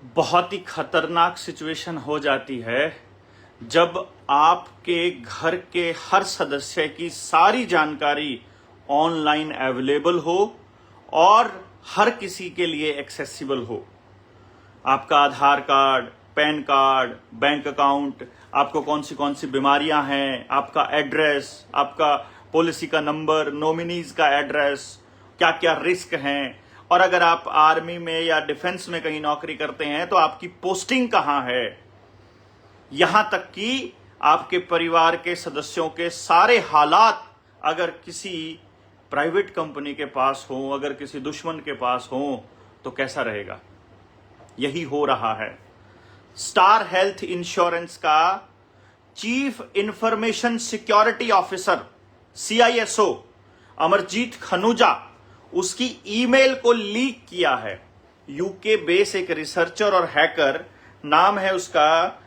बहुत ही खतरनाक सिचुएशन हो जाती है जब आपके घर के हर सदस्य की सारी जानकारी ऑनलाइन अवेलेबल हो और हर किसी के लिए एक्सेसिबल हो। आपका Aadhaar card, PAN card, bank account, आपको कौन सी बीमारियां हैं, आपका एड्रेस, आपका पॉलिसी का नंबर, नॉमिनीज का एड्रेस, क्या क्या रिस्क हैं, और अगर आप आर्मी में या डिफेंस में कहीं नौकरी करते हैं तो आपकी पोस्टिंग कहां है, यहां तक कि आपके परिवार के सदस्यों के सारे हालात अगर किसी प्राइवेट कंपनी के पास हो, अगर किसी दुश्मन के पास हो तो कैसा रहेगा। यही हो रहा है। स्टार हेल्थ इंश्योरेंस का chief information security officer CISO Amarjeet Khanuja उसकी ईमेल को लीक किया है। यूके बेस एक रिसर्चर और हैकर, नाम है उसका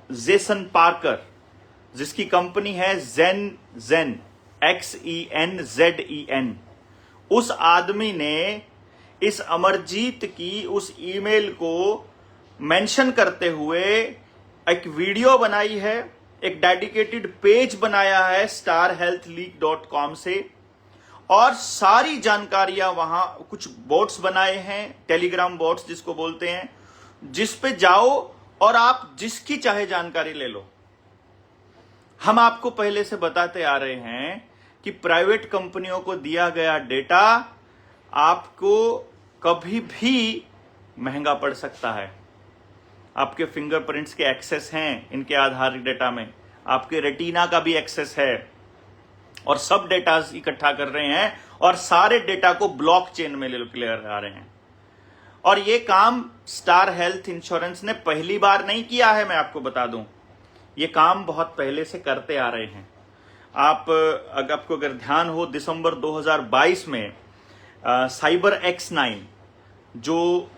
जेसन पार्कर, जिसकी कंपनी है जेन XENZEN। उस आदमी ने इस अमरजीत की उस ईमेल को मेंशन करते हुए एक वीडियो बनाई है, एक डेडिकेटेड पेज बनाया है starhealthleak.com से, और सारी जानकारियां वहां कुछ बोट्स बनाए हैं, टेलीग्राम बोट्स जिसको बोलते हैं, जिस पे जाओ और आप जिसकी चाहे जानकारी ले लो। हम आपको पहले से बताते आ रहे हैं कि प्राइवेट कंपनियों को दिया गया डेटा आपको कभी भी महंगा पड़ सकता है। आपके फिंगरप्रिंट्स के एक्सेस हैं इनके आधार डेटा में, आपके रेटिना का भी एक्सेस है, और सब डेटा इकट्ठा कर रहे हैं और सारे डेटा को ब्लॉकचेन में ले आ रहे हैं। और ये काम स्टार हेल्थ इंश्योरेंस ने पहली बार नहीं किया है, मैं आपको बता दूं, ये काम बहुत पहले से करते आ रहे हैं। आपको अगर ध्यान हो, दिसंबर 2022 में साइबर X9 जो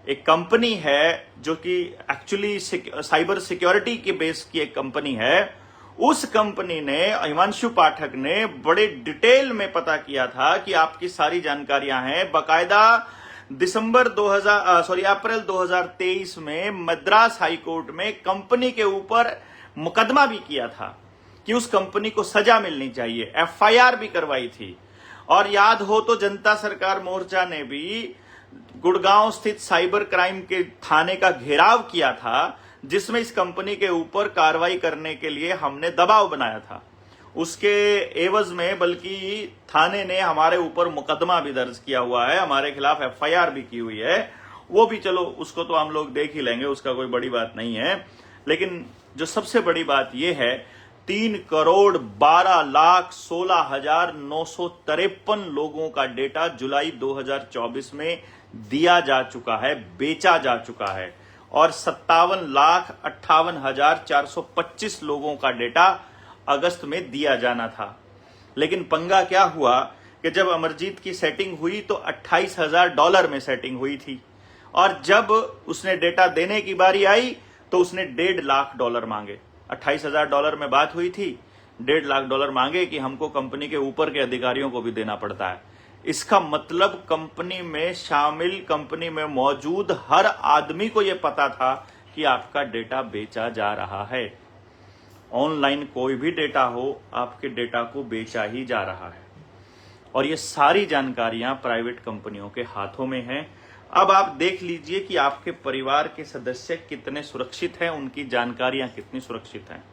एक कंपनी है जो कि एक्चुअली साइबर सिक्योरिटी के बेस की एक कंपनी है, उस कंपनी ने, हिमांशु पाठक ने बड़े डिटेल में पता किया था कि आपकी सारी जानकारियां हैं। बकायदा अप्रैल 2023 में मद्रास हाई कोर्ट में कंपनी के ऊपर मुकदमा भी किया था कि उस कंपनी को सजा मिलनी चाहिए, FIR भी करवाई थी। और याद हो तो जनता सरकार मोर्चा ने भी गुड़गांव स्थित साइबर क्राइम के थाने का घेराव किया था, जिसमें इस कंपनी के ऊपर कार्रवाई करने के लिए हमने दबाव बनाया था। उसके एवज में बल्कि थाने ने हमारे ऊपर मुकदमा भी दर्ज किया हुआ है, हमारे खिलाफ FIR भी की हुई है। वो भी चलो, उसको तो हम लोग देख ही लेंगे, उसका कोई बड़ी बात नहीं है। लेकिन जो सबसे बड़ी बात यह है, 3,12,16,953 लोगों का डेटा जुलाई 2024 में दिया जा चुका है, बेचा जा चुका है, और 57,58,425 लोगों का डेटा अगस्त में दिया जाना था। लेकिन पंगा क्या हुआ कि जब अमरजीत की सेटिंग हुई तो $28,000 में सेटिंग हुई थी, और जब उसने डेटा देने की बारी आई तो उसने $1.5 लाख मांगे। $28,000 में बात हुई थी, $1.5 लाख मांगे कि हमको कंपनी के ऊपर के अधिकारियों को भी देना पड़ता है। इसका मतलब कंपनी में शामिल, कंपनी में मौजूद हर आदमी को यह पता था कि आपका डेटा बेचा जा रहा है। ऑनलाइन कोई भी डेटा हो, आपके डेटा को बेचा ही जा रहा है, और ये सारी जानकारियां प्राइवेट कंपनियों के हाथों में हैं। अब आप देख लीजिए कि आपके परिवार के सदस्य कितने सुरक्षित हैं, उनकी जानकारियां कितनी सुरक्षित हैं।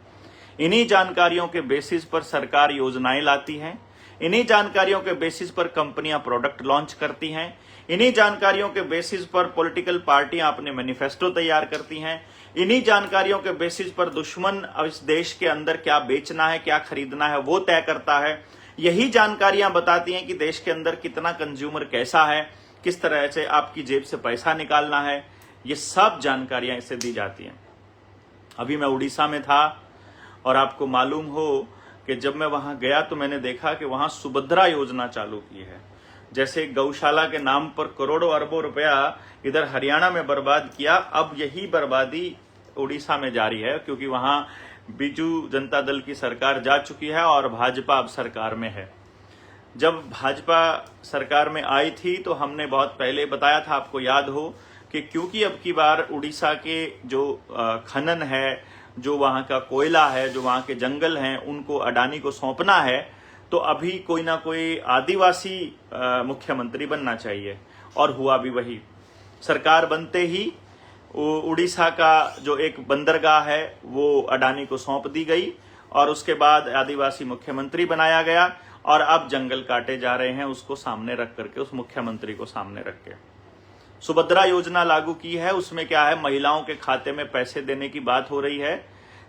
इन्हीं जानकारियों के बेसिस पर सरकार योजनाएं लाती हैं, इन्हीं जानकारियों के बेसिस पर कंपनियां प्रोडक्ट लॉन्च करती हैं, इन्हीं जानकारियों के बेसिस पर पॉलिटिकल पार्टियां अपने मैनिफेस्टो तैयार करती हैं, इन्हीं जानकारियों के बेसिस पर दुश्मन इस देश के अंदर क्या बेचना है, क्या खरीदना है, वो तय करता है। यही जानकारियां बताती हैं कि देश के अंदर कितना कंज्यूमर कैसा है, किस तरह से आपकी जेब से पैसा निकालना है, ये सब जानकारियां इससे दी जाती हैं। अभी मैं उड़ीसा में था, और आपको मालूम हो कि जब मैं वहां गया तो मैंने देखा कि वहां सुभद्रा योजना चालू की है। जैसे गौशाला के नाम पर करोड़ों अरबों रुपया इधर हरियाणा में बर्बाद किया, अब यही बर्बादी उड़ीसा में जारी है, क्योंकि वहां बीजू जनता दल की सरकार जा चुकी है और भाजपा अब सरकार में है। जब भाजपा सरकार में आई थी तो हमने बहुत पहले बताया था, आपको याद हो, कि क्योंकि अब की बार उड़ीसा के जो खनन है, जो वहां का कोयला है, जो वहां के जंगल हैं, उनको अडानी को सौंपना है, तो अभी कोई ना कोई आदिवासी मुख्यमंत्री बनना चाहिए। और हुआ भी वही। सरकार बनते ही उड़ीसा का जो एक बंदरगाह है वो अडानी को सौंप दी गई और उसके बाद आदिवासी मुख्यमंत्री बनाया गया और अब जंगल काटे जा रहे हैं उसको सामने रख करके, उस मुख्यमंत्री को सामने रख के। सुभद्रा योजना लागू की है, उसमें क्या है, महिलाओं के खाते में पैसे देने की बात हो रही है,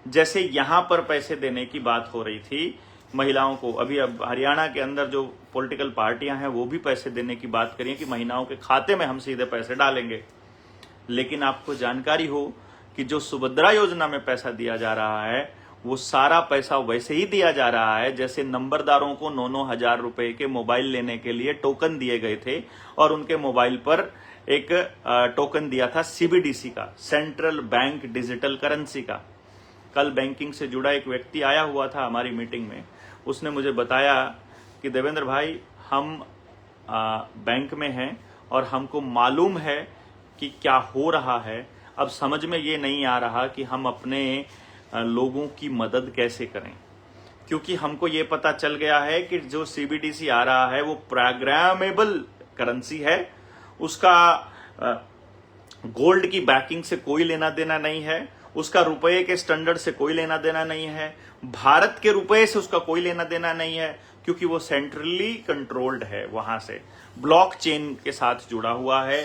जैसे यहां पर पैसे देने की बात हो रही थी महिलाओं को। अभी अब हरियाणा के अंदर जो पॉलिटिकल पार्टियां हैं वो भी पैसे देने की बात करिए कि महिलाओं के खाते में हम सीधे पैसे डालेंगे। लेकिन आपको जानकारी हो कि जो सुभद्रा योजना में पैसा दिया जा रहा है वो सारा पैसा वैसे ही दिया जा रहा है जैसे नंबरदारों को 9-9 हजार रुपए के मोबाइल लेने के लिए टोकन दिए गए थे और उनके मोबाइल पर एक टोकन दिया था सीबीडीसी का, सेंट्रल बैंक डिजिटल करेंसी का। कल बैंकिंग से जुड़ा एक व्यक्ति आया हुआ था हमारी मीटिंग में, उसने मुझे बताया कि देवेंद्र भाई हम बैंक में हैं और हमको मालूम है कि क्या हो रहा है, अब समझ में ये नहीं आ रहा कि हम अपने लोगों की मदद कैसे करें, क्योंकि हमको ये पता चल गया है कि जो सीबीडीसी आ रहा है वो प्रोग्रामेबल करेंसी है, उसका गोल्ड की बैकिंग से कोई लेना देना नहीं है, उसका रुपए के स्टैंडर्ड से कोई लेना देना नहीं है, भारत के रुपए से उसका कोई लेना देना नहीं है, क्योंकि वो सेंट्रली कंट्रोल्ड है, वहां से ब्लॉक चेन के साथ जुड़ा हुआ है।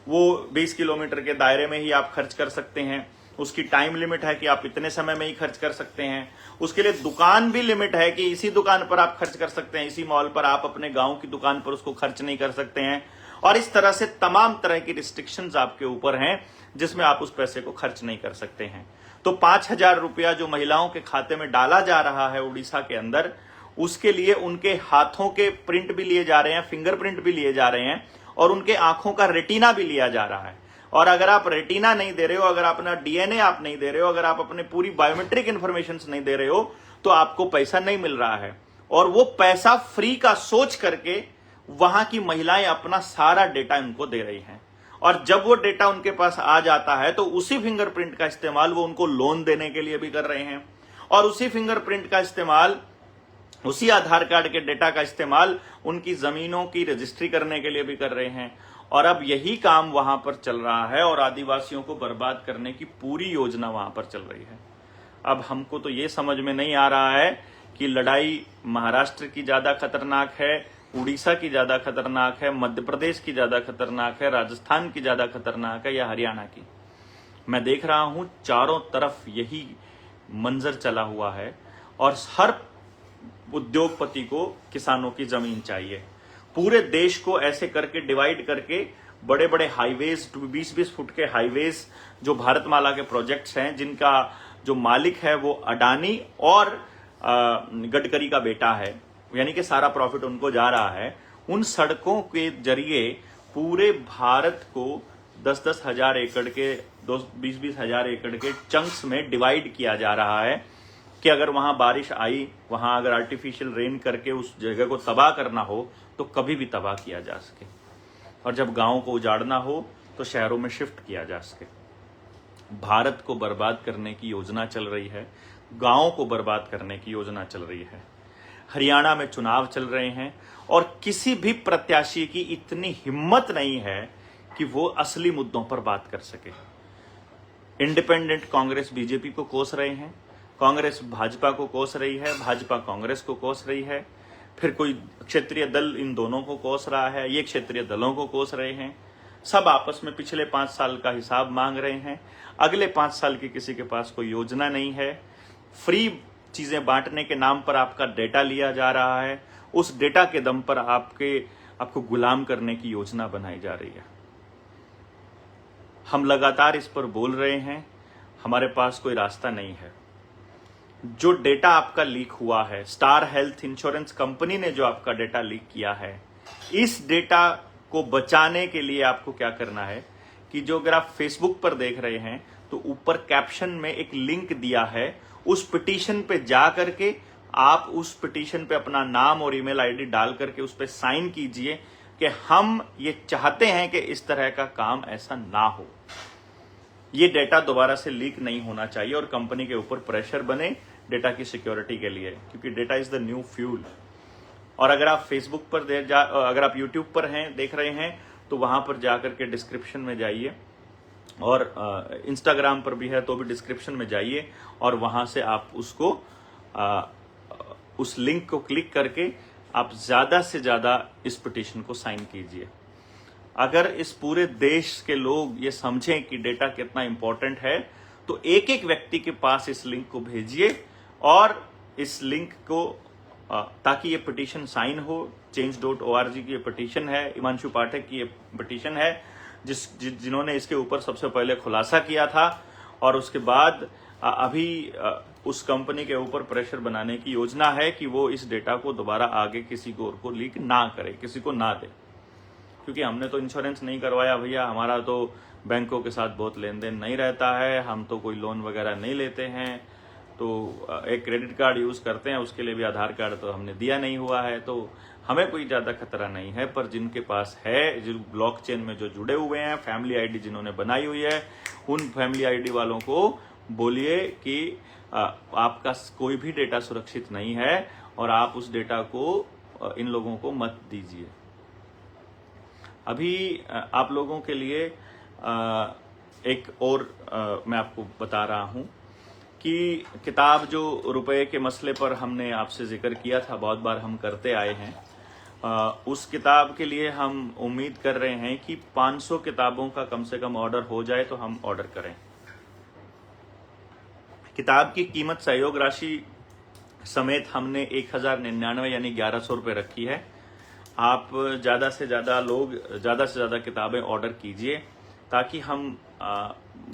वो 20 किलोमीटर के दायरे में ही आप खर्च कर सकते हैं, उसकी टाइम लिमिट है कि आप इतने समय में ही खर्च कर सकते हैं, उसके लिए दुकान भी लिमिट है कि इसी दुकान पर आप खर्च कर सकते हैं, इसी मॉल पर आप अपने गांव की दुकान पर उसको खर्च नहीं कर सकते हैं, और इस तरह से तमाम तरह की रिस्ट्रिक्शंस आपके ऊपर हैं जिसमें आप उस पैसे को खर्च नहीं कर सकते हैं। तो 5,000 रुपया जो महिलाओं के खाते में डाला जा रहा है उड़ीसा के अंदर, उसके लिए उनके हाथों के प्रिंट भी लिए जा रहे हैं, फिंगरप्रिंट भी लिए जा रहे हैं और उनके आंखों का रेटिना भी लिया जा रहा है। और अगर आप रेटिना नहीं दे रहे हो, अगर आप अपना डीएनए आप नहीं दे रहे हो, अगर आप अपने पूरी बायोमेट्रिक इंफॉर्मेशन नहीं दे रहे हो तो आपको पैसा नहीं मिल रहा है। और वो पैसा फ्री का सोच करके वहां की महिलाएं अपना सारा डेटा उनको दे रही हैं, और जब वो डेटा उनके पास आ जाता है तो उसी फिंगरप्रिंट का इस्तेमाल वो उनको लोन देने के लिए भी कर रहे हैं, और उसी फिंगरप्रिंट का इस्तेमाल, उसी आधार कार्ड के डेटा का इस्तेमाल उनकी जमीनों की रजिस्ट्री करने के लिए भी कर रहे हैं। और अब यही काम वहां पर चल रहा है और आदिवासियों को बर्बाद करने की पूरी योजना वहां पर चल रही है। अब हमको तो ये समझ में नहीं आ रहा है कि लड़ाई महाराष्ट्र की ज्यादा खतरनाक है, उड़ीसा की ज्यादा खतरनाक है, मध्य प्रदेश की ज्यादा खतरनाक है, राजस्थान की ज्यादा खतरनाक है या हरियाणा की। मैं देख रहा हूं चारों तरफ यही मंजर चला हुआ है और हर उद्योगपति को किसानों की जमीन चाहिए। पूरे देश को ऐसे करके डिवाइड करके बड़े बड़े हाईवेज, 20-20 फुट के हाईवेज जो भारतमाला के प्रोजेक्ट्स हैं, जिनका जो मालिक है वो अडानी और गडकरी का बेटा है, यानी कि सारा प्रॉफिट उनको जा रहा है, उन सड़कों के जरिए पूरे भारत को 10-10 हजार एकड़ के, 20-20 हजार एकड़ के चंक्स में डिवाइड किया जा रहा है कि अगर वहां बारिश आई, वहां अगर आर्टिफिशियल रेन करके उस जगह को तबाह करना हो तो कभी भी तबाह किया जा सके, और जब गांवों को उजाड़ना हो तो शहरों में शिफ्ट किया जा सके। भारत को बर्बाद करने की योजना चल रही है, गांवों को बर्बाद करने की योजना चल रही है। हरियाणा में चुनाव चल रहे हैं और किसी भी प्रत्याशी की इतनी हिम्मत नहीं है कि वो असली मुद्दों पर बात कर सके। इंडिपेंडेंट कांग्रेस बीजेपी को कोस रहे हैं, कांग्रेस भाजपा को कोस रही है, भाजपा कांग्रेस को कोस रही है, फिर कोई क्षेत्रीय दल इन दोनों को कोस रहा है, ये क्षेत्रीय दलों को कोस रहे हैं। सब आपस में पिछले 5 साल का हिसाब मांग रहे हैं। अगले 5 साल की किसी के पास कोई योजना नहीं है। फ्री चीजें बांटने के नाम पर आपका डेटा लिया जा रहा है, उस डेटा के दम पर आपको गुलाम करने की योजना बनाई जा रही है। हम लगातार इस पर बोल रहे हैं, हमारे पास कोई रास्ता नहीं है। जो डेटा आपका लीक हुआ है, स्टार हेल्थ इंश्योरेंस कंपनी ने जो आपका डेटा लीक किया है, इस डेटा को बचाने के लिए आपको क्या करना है कि जो अगर आप फेसबुक पर देख रहे हैं तो ऊपर कैप्शन में एक लिंक दिया है, उस पिटीशन पे जा करके आप उस पिटीशन पे अपना नाम और ईमेल आईडी डाल करके उस पे साइन कीजिए कि हम ये चाहते हैं कि इस तरह का काम ऐसा ना हो। ये डेटा दोबारा से लीक नहीं होना चाहिए और कंपनी के ऊपर प्रेशर बने डेटा की सिक्योरिटी के लिए, क्योंकि data is the new fuel. और अगर आप फेसबुक पर अगर आप यूट्यूब पर हैं, देख रहे हैं, तो वहां पर जाकर के डिस्क्रिप्शन में जाइए, और इंस्टाग्राम पर भी है तो भी डिस्क्रिप्शन में जाइए, और वहां से आप उसको उस लिंक को क्लिक करके आप ज्यादा से ज्यादा इस पिटीशन को साइन कीजिए। अगर इस पूरे देश के लोग ये समझें कि डेटा कितना इंपॉर्टेंट है, तो एक एक व्यक्ति के पास इस लिंक को भेजिए, और इस लिंक को ताकि ये पिटीशन साइन हो। change.org की ये पिटीशन है, हिमांशु पाठक की ये पिटीशन है, जिन्होंने इसके ऊपर सबसे पहले खुलासा किया था, और उसके बाद अभी उस कंपनी के ऊपर प्रेशर बनाने की योजना है कि वो इस डेटा को दोबारा आगे किसी को और को लीक ना करे, किसी को ना दे। क्योंकि हमने तो इंश्योरेंस नहीं करवाया भैया, हमारा तो बैंकों के साथ बहुत लेन देन नहीं रहता है, हम तो कोई लोन वगैरह नहीं लेते हैं, तो एक क्रेडिट कार्ड यूज करते हैं, उसके लिए भी आधार कार्ड तो हमने दिया नहीं हुआ है, तो हमें कोई ज्यादा खतरा नहीं है। पर जिनके पास है, जो ब्लॉकचेन में जो जुड़े हुए हैं, फैमिली आईडी जिन्होंने बनाई हुई है, उन फैमिली आईडी वालों को बोलिए कि आपका कोई भी डेटा सुरक्षित नहीं है और आप उस डेटा को इन लोगों को मत दीजिए। अभी आप लोगों के लिए एक और मैं आपको बता रहा हूं कि किताब जो रुपए के मसले पर हमने आपसे जिक्र किया था, बहुत बार हम करते आए हैं, उस किताब के लिए हम उम्मीद कर रहे हैं कि 500 किताबों का कम से कम ऑर्डर हो जाए तो हम ऑर्डर करें। किताब की कीमत सहयोग राशि समेत हमने 1099 यानी 1100 रुपये रखी है। आप ज्यादा से ज्यादा किताबें ऑर्डर कीजिए, ताकि हम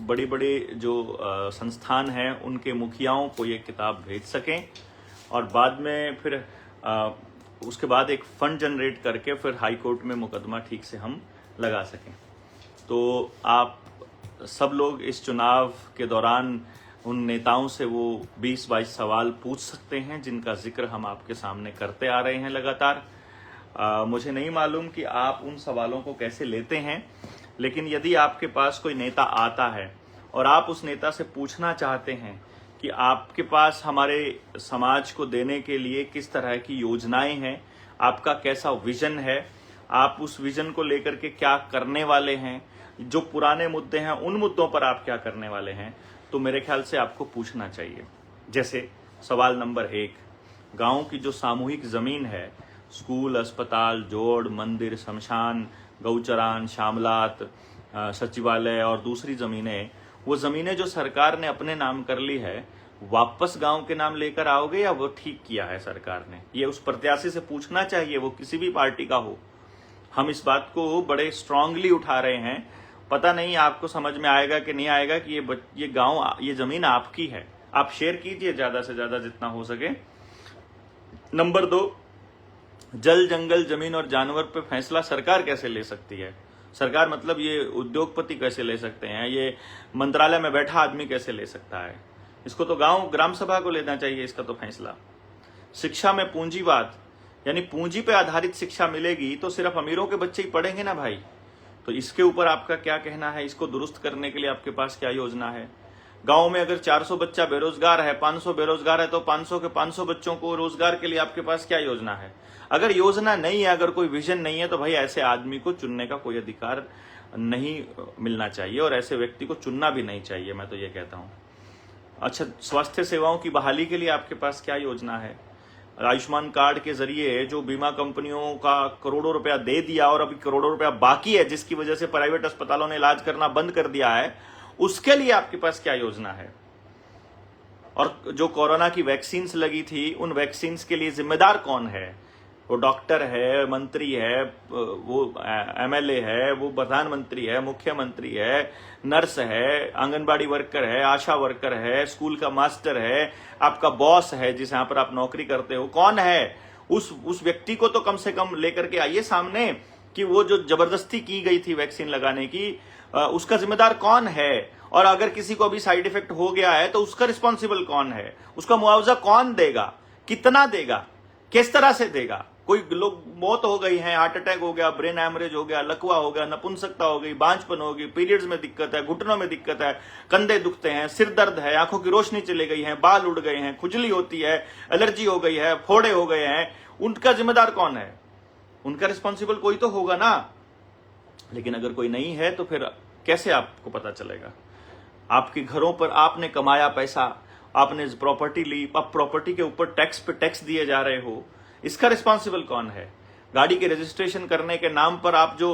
बड़ी बड़ी जो संस्थान हैं उनके मुखियाओं को ये किताब भेज सकें, और बाद में फिर उसके बाद एक फंड जनरेट करके फिर हाई कोर्ट में मुकदमा ठीक से हम लगा सकें। तो आप सब लोग इस चुनाव के दौरान उन नेताओं से वो 20-22 सवाल पूछ सकते हैं जिनका जिक्र हम आपके सामने करते आ रहे हैं लगातार। मुझे नहीं मालूम कि आप उन सवालों को कैसे लेते हैं, लेकिन यदि आपके पास कोई नेता आता है और आप उस नेता से पूछना चाहते हैं कि आपके पास हमारे समाज को देने के लिए किस तरह की योजनाएं हैं, आपका कैसा विजन है, आप उस विजन को लेकर के क्या करने वाले हैं, जो पुराने मुद्दे हैं उन मुद्दों पर आप क्या करने वाले हैं, तो मेरे ख्याल से आपको पूछना चाहिए। जैसे सवाल नंबर 1, गांव की जो सामूहिक जमीन है, स्कूल, अस्पताल, जोड़, मंदिर, शमशान, गौचरान, शामलात, सचिवालय और दूसरी जमीनें, वो जमीनें जो सरकार ने अपने नाम कर ली है, वापस गांव के नाम लेकर आओगे या वो ठीक किया है सरकार ने? ये उस प्रत्याशी से पूछना चाहिए, वो किसी भी पार्टी का हो। हम इस बात को बड़े स्ट्रांगली उठा रहे हैं। पता नहीं आपको समझ में आएगा कि नहीं आएगा कि ये गांव, ये जमीन आपकी है। आप शेयर कीजिए ज्यादा से ज्यादा जितना हो सके। नंबर 2, जल, जंगल, जमीन और जानवर पे फैसला सरकार कैसे ले सकती है? सरकार मतलब ये उद्योगपति कैसे ले सकते हैं? ये मंत्रालय में बैठा आदमी कैसे ले सकता है? इसको तो गांव ग्राम सभा को लेना चाहिए इसका तो फैसला। शिक्षा में पूंजीवाद, यानी पूंजी पे आधारित शिक्षा मिलेगी तो सिर्फ अमीरों के बच्चे ही पढ़ेंगे ना भाई। तो इसके ऊपर आपका क्या कहना है? इसको दुरुस्त करने के लिए आपके पास क्या योजना है? गांव में अगर 400 बच्चा बेरोजगार है, 500 बेरोजगार है, तो 500 के 500 बच्चों को रोजगार के लिए आपके पास क्या योजना है? अगर योजना नहीं है, अगर कोई विजन नहीं है, तो भाई ऐसे आदमी को चुनने का कोई अधिकार नहीं मिलना चाहिए और ऐसे व्यक्ति को चुनना भी नहीं चाहिए, मैं तो ये कहता हूं। अच्छा, स्वास्थ्य सेवाओं की बहाली के लिए आपके पास क्या योजना है? आयुष्मान कार्ड के जरिए जो बीमा कंपनियों का करोड़ों रुपया दे दिया और अभी करोड़ों रुपया बाकी है, जिसकी वजह से प्राइवेट अस्पतालों ने इलाज करना बंद कर दिया है, उसके लिए आपके पास क्या योजना है? और जो कोरोना की वैक्सीन्स लगी थी, उन वैक्सीन्स के लिए जिम्मेदार कौन है? वो डॉक्टर है, मंत्री है, वो एमएलए है, वो प्रधानमंत्री है, मुख्यमंत्री है, नर्स है, आंगनबाड़ी वर्कर है, आशा वर्कर है, स्कूल का मास्टर है, आपका बॉस है जिस यहां पर आप नौकरी करते हो, कौन है? उस व्यक्ति को तो कम से कम लेकर के आइए सामने कि वो जो जबरदस्ती की गई थी वैक्सीन लगाने की, उसका जिम्मेदार कौन है? और अगर किसी को अभी साइड इफेक्ट हो गया है तो उसका रिस्पॉन्सिबल कौन है? उसका मुआवजा कौन देगा? कितना देगा? किस तरह से देगा? कोई लोग मौत हो गई है, हार्ट अटैक हो गया, ब्रेन हैमरेज हो गया, लकवा हो गया, नपुंसकता हो गई, बांझपन हो गई, पीरियड्स में दिक्कत है, घुटनों में दिक्कत है, कंधे दुखते हैं, सिर दर्द है, आंखों की रोशनी चली गई है, बाल उड़ गए हैं, खुजली होती है, एलर्जी हो गई है, फोड़े हो गए हैं, उनका जिम्मेदार कौन है? उनका रिस्पॉन्सिबल कोई तो होगा ना। लेकिन अगर कोई नहीं है तो फिर कैसे आपको पता चलेगा? आपके घरों पर आपने कमाया पैसा, आपने प्रॉपर्टी ली, अब प्रॉपर्टी के ऊपर टैक्स पे टैक्स दिए जा रहे हो, इसका रिस्पॉन्सिबल कौन है? गाड़ी के रजिस्ट्रेशन करने के नाम पर आप जो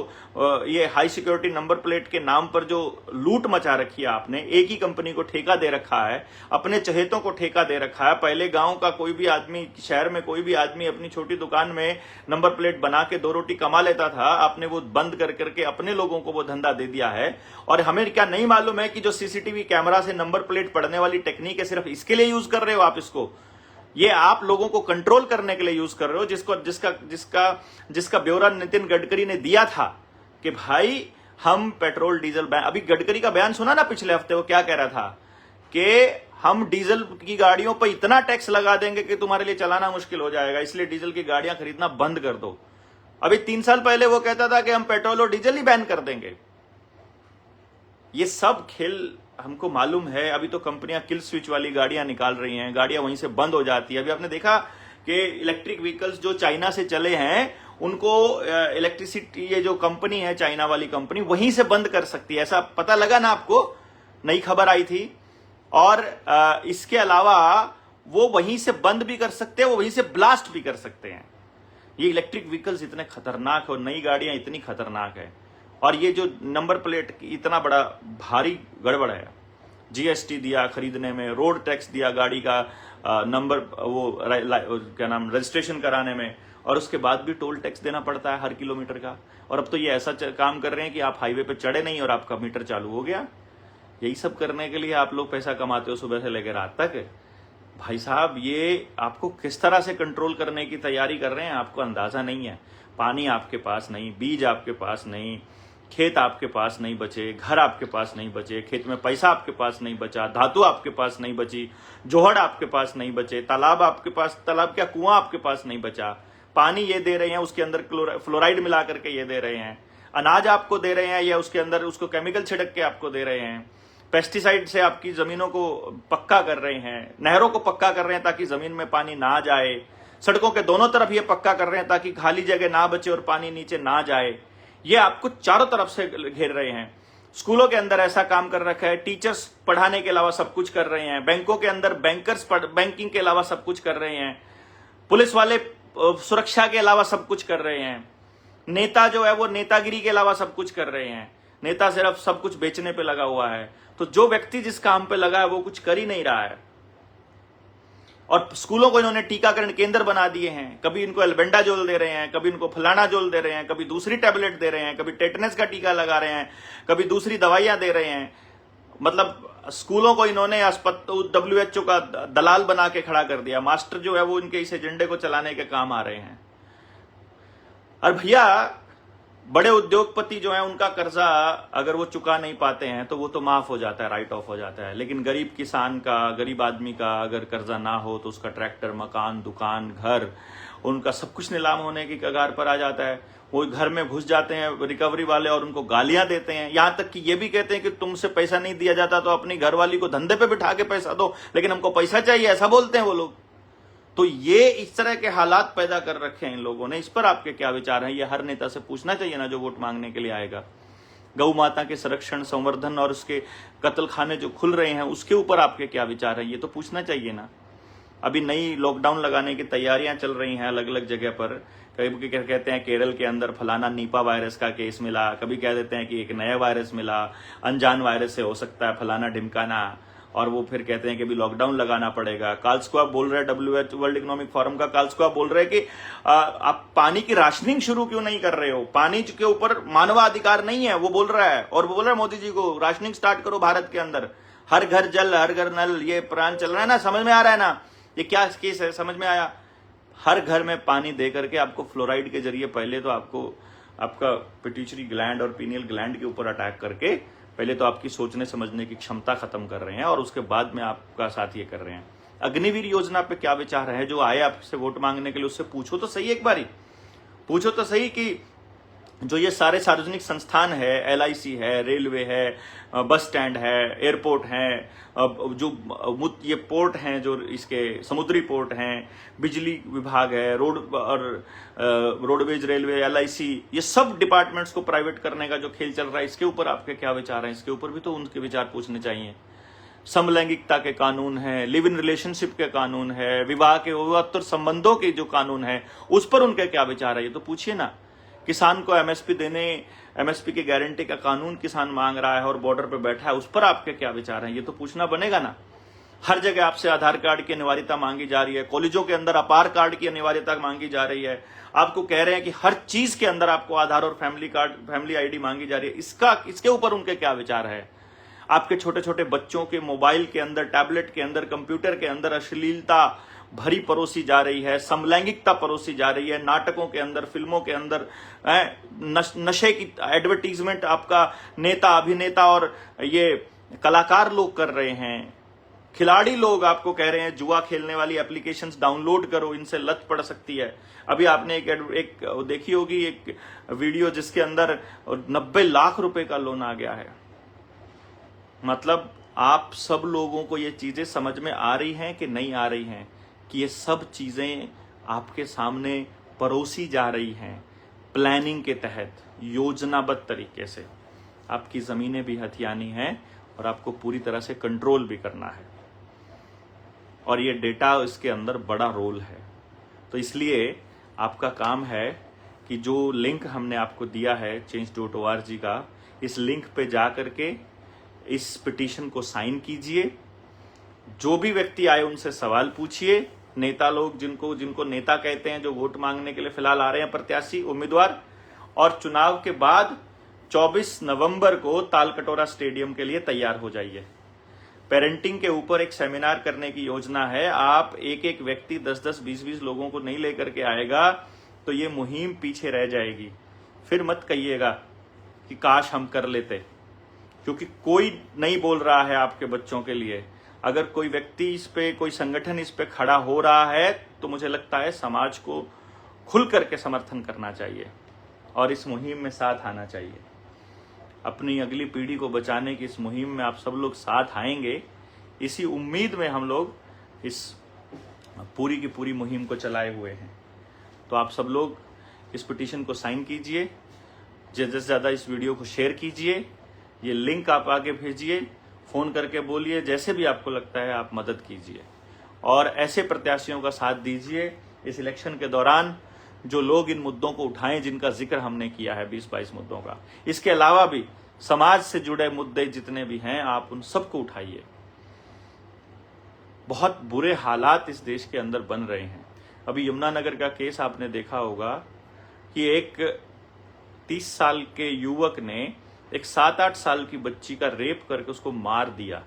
ये हाई सिक्योरिटी नंबर प्लेट के नाम पर जो लूट मचा रखी है आपने, एक ही कंपनी को ठेका दे रखा है, अपने चहेतों को ठेका दे रखा है। पहले गांव का कोई भी आदमी, शहर में कोई भी आदमी अपनी छोटी दुकान में नंबर प्लेट बना के 2 रोटी कमा लेता था, आपने वो बंद कर करके अपने लोगों को वो धंधा दे दिया है। और हमें क्या नहीं मालूम है कि जो सीसीटीवी कैमरा से नंबर प्लेट पढ़ने वाली टेक्निक है, सिर्फ इसके लिए यूज कर रहे हो आप इसको? ये आप लोगों को कंट्रोल करने के लिए यूज कर रहे हो, जिसका ब्यौरा नितिन गडकरी ने दिया था कि भाई हम पेट्रोल डीजल बैन। अभी गडकरी का बयान सुना ना पिछले हफ्ते, वो क्या कह रहा था कि हम डीजल की गाड़ियों पर इतना टैक्स लगा देंगे कि तुम्हारे लिए चलाना मुश्किल हो जाएगा, इसलिए डीजल की गाड़ियां खरीदना बंद कर दो। अभी 3 साल पहले वो कहता था कि हम पेट्रोल और डीजल ही बैन कर देंगे। ये सब खेल हमको मालूम है। अभी तो कंपनियां किल स्विच वाली गाड़ियां निकाल रही हैं, गाड़ियां वहीं से बंद हो जाती है। अभी आपने देखा कि इलेक्ट्रिक व्हीकल्स जो चाइना से चले हैं, उनको इलेक्ट्रिसिटी, ये जो कंपनी है चाइना वाली कंपनी, वहीं से बंद कर सकती है। ऐसा पता लगा ना आपको, नई खबर आई थी। और इसके अलावा वो वहीं से बंद भी कर सकते हैं, वो वहीं से ब्लास्ट भी कर सकते हैं। ये इलेक्ट्रिक व्हीकल्स इतने खतरनाक और नई गाड़ियां इतनी खतरनाक है। और ये जो नंबर प्लेट इतना बड़ा भारी गड़बड़ है, जीएसटी दिया खरीदने में, रोड टैक्स दिया गाड़ी का नंबर क्या नाम रजिस्ट्रेशन कराने में, और उसके बाद भी टोल टैक्स देना पड़ता है हर किलोमीटर का। और अब तो ये ऐसा काम कर रहे हैं कि आप हाईवे पे चढ़े नहीं और आपका मीटर चालू हो गया। यही सब करने के लिए आप लोग पैसा कमाते हो सुबह से लेकर रात तक। भाई साहब, ये आपको किस तरह से कंट्रोल करने की तैयारी कर रहे हैं, आपको अंदाजा नहीं है। पानी आपके पास नहीं, बीज आपके पास नहीं, खेत आपके पास नहीं बचे, घर आपके पास नहीं बचे, खेत में पैसा आपके पास नहीं बचा, धातु आपके पास नहीं बची, जोहड़ आपके पास नहीं बचे, तालाब आपके पास, तालाब क्या कुआं आपके पास नहीं बचा। पानी ये दे रहे हैं, उसके अंदर फ्लोराइड मिला करके ये दे रहे हैं। अनाज आपको दे रहे हैं या उसके अंदर उसको केमिकल छिड़क के आपको दे रहे हैं। पेस्टिसाइड से आपकी जमीनों को पक्का कर रहे हैं, नहरों को पक्का कर रहे हैं ताकि जमीन में पानी ना जाए। सड़कों के दोनों तरफ ये पक्का कर रहे हैं ताकि खाली जगह ना बचे और पानी नीचे ना जाए। ये आपको चारों तरफ से घेर रहे हैं। स्कूलों के अंदर ऐसा काम कर रखा है, टीचर्स पढ़ाने के अलावा सब कुछ कर रहे हैं। बैंकों के अंदर बैंकर्स बैंकिंग के अलावा सब कुछ कर रहे हैं। पुलिस वाले सुरक्षा के अलावा सब कुछ कर रहे हैं। नेता जो है वो नेतागिरी के अलावा सब कुछ कर रहे हैं। नेता सिर्फ सब कुछ बेचने पे लगा हुआ है। तो जो व्यक्ति जिस काम पे लगा है वो कुछ कर ही नहीं रहा है। और स्कूलों को इन्होंने टीकाकरण केंद्र बना दिए हैं। कभी इनको एल्बेंडाजोल दे रहे हैं, कभी इनको फलाना जोल दे रहे हैं, कभी दूसरी टैबलेट दे रहे हैं, कभी टेटनस का टीका लगा रहे हैं, कभी दूसरी दवाइयां दे रहे हैं। मतलब स्कूलों को इन्होंने WHO का दलाल बना के खड़ा कर दिया। मास्टर जो है वो इनके इस एजेंडे को चलाने के काम आ रहे हैं। और भैया, बड़े उद्योगपति जो है उनका कर्जा अगर वो चुका नहीं पाते हैं तो वो तो माफ हो जाता है, राइट ऑफ हो जाता है। लेकिन गरीब किसान का, गरीब आदमी का अगर कर्जा ना हो तो उसका ट्रैक्टर, मकान, दुकान, घर, उनका सब कुछ नीलाम होने की कगार पर आ जाता है। वो घर में घुस जाते हैं रिकवरी वाले और उनको गालियां देते हैं। यहां तक कि ये भी कहते हैं कि तुमसे पैसा नहीं दिया जाता तो अपनी घरवाली को धंधे पे बिठा के पैसा दो, लेकिन हमको पैसा चाहिए, ऐसा बोलते हैं वो लोग। तो ये इस तरह के हालात पैदा कर रखे हैं इन लोगों ने। इस पर आपके क्या विचार हैं? ये हर नेता से पूछना चाहिए ना जो वोट मांगने के लिए आएगा। गौ माता के संरक्षण, संवर्धन और उसके कत्ल खाने जो खुल रहे हैं उसके ऊपर आपके क्या विचार हैं? ये तो पूछना चाहिए ना। अभी नई लॉकडाउन लगाने की तैयारियां चल रही हैं अलग अलग जगह पर। कभी कहते हैं केरल के अंदर फलाना निपा वायरस का केस मिला, कभी कह देते हैं कि एक नया वायरस मिला, अनजान वायरस से हो सकता है फलाना ढिमकाना, और वो फिर कहते हैं कि भी लॉकडाउन लगाना पड़ेगा। कार्ल स्क्वाब बोल रहे हैं, WHO वर्ल्ड इकोनॉमिक फोरम का कार्ल स्क्वाब बोल रहे हैं कि आप पानी की राशनिंग शुरू क्यों नहीं कर रहे हो? पानी के ऊपर मानवाधिकार नहीं है, वो बोल रहा है। और वो बोल रहा है मोदी जी को, राशनिंग स्टार्ट करो भारत के अंदर, हर घर जल, हर घर नल। ये प्लान चल रहा है ना, समझ में आ रहा है ना ये क्या केस है? समझ में आया? हर घर में पानी दे करके आपको फ्लोराइड के जरिए पहले तो आपको आपका पिट्यूटरी ग्लैंड और पीनियल ग्लैंड के ऊपर अटैक करके पहले तो आपकी सोचने समझने की क्षमता खत्म कर रहे हैं और उसके बाद में आपका साथ ये कर रहे हैं। अग्निवीर योजना पे क्या विचार है? जो आए आपसे वोट मांगने के लिए उससे पूछो तो सही एक बारी। पूछो तो सही कि जो ये सारे सार्वजनिक संस्थान है, LIC है, रेलवे है, बस स्टैंड है, एयरपोर्ट हैं, जो ये पोर्ट हैं, जो इसके समुद्री पोर्ट हैं, बिजली विभाग है, रोड और रोडवेज, रेलवे, LIC, ये सब डिपार्टमेंट्स को प्राइवेट करने का जो खेल चल रहा है, इसके ऊपर आपके क्या विचार हैं? इसके ऊपर भी तो उनके विचार पूछने चाहिए। समलैंगिकता के कानून है, लिव इन रिलेशनशिप के कानून है, विवाह के विवाहोत्तर संबंधों के जो कानून है, उस पर उनके क्या विचार है, ये तो पूछिए ना। किसान को MSP देने, MSP की गारंटी का कानून किसान मांग रहा है और बॉर्डर पर बैठा है, उस पर आपके क्या विचार हैं, ये तो पूछना बनेगा ना। हर जगह आपसे आधार कार्ड की अनिवार्यता मांगी जा रही है, कॉलेजों के अंदर अपार कार्ड की अनिवार्यता मांगी जा रही है, आपको कह रहे हैं कि हर चीज के अंदर आपको आधार और फैमिली ID मांगी जा रही है, इसके ऊपर उनके क्या विचार है। आपके छोटे छोटे बच्चों के मोबाइल के अंदर, टैबलेट के अंदर, कंप्यूटर के अंदर अश्लीलता भरी परोसी जा रही है, समलैंगिकता परोसी जा रही है, नाटकों के अंदर, फिल्मों के अंदर नशे की एडवर्टीजमेंट आपका नेता, अभिनेता और ये कलाकार लोग कर रहे हैं। खिलाड़ी लोग आपको कह रहे हैं जुआ खेलने वाली एप्लीकेशंस डाउनलोड करो, इनसे लत पड़ सकती है। अभी आपने एक देखी होगी एक वीडियो जिसके अंदर 90 लाख रुपए का लोन आ गया है। मतलब आप सब लोगों को ये चीजें समझ में आ रही हैं कि नहीं आ रही हैं कि ये सब चीजें आपके सामने परोसी जा रही हैं प्लानिंग के तहत, योजनाबद्ध तरीके से। आपकी जमीनें भी हथियानी हैं और आपको पूरी तरह से कंट्रोल भी करना है, और ये डेटा इसके अंदर बड़ा रोल है। तो इसलिए आपका काम है कि जो लिंक हमने आपको दिया है change.org का, इस लिंक पे जा करके इस पिटीशन को साइन कीजिए। जो भी व्यक्ति आए उनसे सवाल पूछिए। नेता लोग जिनको नेता कहते हैं, जो वोट मांगने के लिए फिलहाल आ रहे हैं प्रत्याशी उम्मीदवार, और चुनाव के बाद 24 नवंबर को तालकटोरा स्टेडियम के लिए तैयार हो जाइए। पेरेंटिंग के ऊपर एक सेमिनार करने की योजना है। आप एक एक व्यक्ति 10-10, 20-20 लोगों को नहीं लेकर के आएगा तो ये मुहिम पीछे रह जाएगी। फिर मत कहिएगा कि काश हम कर लेते, क्योंकि कोई नहीं बोल रहा है आपके बच्चों के लिए। अगर कोई व्यक्ति इस पे, कोई संगठन इस पे खड़ा हो रहा है तो मुझे लगता है समाज को खुल करके समर्थन करना चाहिए और इस मुहिम में साथ आना चाहिए। अपनी अगली पीढ़ी को बचाने की इस मुहिम में आप सब लोग साथ आएंगे, इसी उम्मीद में हम लोग इस पूरी की पूरी मुहिम को चलाए हुए हैं। तो आप सब लोग इस पिटीशन को साइन कीजिए, ज़्यादा से ज़्यादा इस वीडियो को शेयर कीजिए, ये लिंक आप आगे भेजिए, फ़ोन करके बोलिए, जैसे भी आपको लगता है आप मदद कीजिए और ऐसे प्रत्याशियों का साथ दीजिए इस इलेक्शन के दौरान जो लोग इन मुद्दों को उठाएं जिनका जिक्र हमने किया है, 20-22 मुद्दों का। इसके अलावा भी समाज से जुड़े मुद्दे जितने भी हैं आप उन सबको उठाइए। बहुत बुरे हालात इस देश के अंदर बन रहे हैं। अभी यमुनानगर का केस आपने देखा होगा कि एक 30 साल के युवक ने एक 7-8 साल की बच्ची का रेप करके उसको मार दिया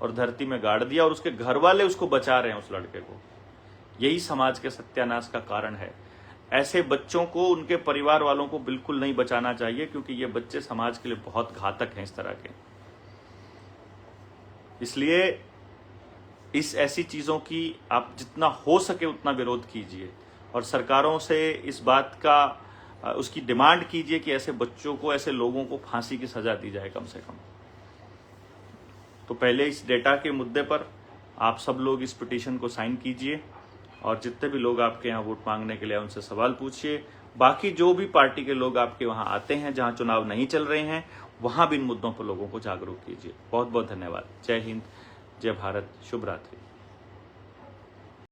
और धरती में गाड़ दिया, और उसके घर वाले उसको बचा रहे हैं, उस लड़के को। यही समाज के सत्यानाश का कारण है। ऐसे बच्चों को, उनके परिवार वालों को बिल्कुल नहीं बचाना चाहिए, क्योंकि ये बच्चे समाज के लिए बहुत घातक हैं इस तरह के। इसलिए इस ऐसी चीजों की आप जितना हो सके उतना विरोध कीजिए और सरकारों से इस बात का उसकी डिमांड कीजिए कि ऐसे बच्चों को, ऐसे लोगों को फांसी की सजा दी जाए कम से कम। तो पहले इस डेटा के मुद्दे पर आप सब लोग इस पिटीशन को साइन कीजिए और जितने भी लोग आपके यहाँ वोट मांगने के लिए उनसे सवाल पूछिए। बाकी जो भी पार्टी के लोग आपके वहाँ आते हैं जहाँ चुनाव नहीं चल रहे हैं, वहाँ भी इन मुद्दों पर लोगों को जागरूक कीजिए। बहुत बहुत धन्यवाद। जय हिंद, जय भारत, शुभ रात्रि।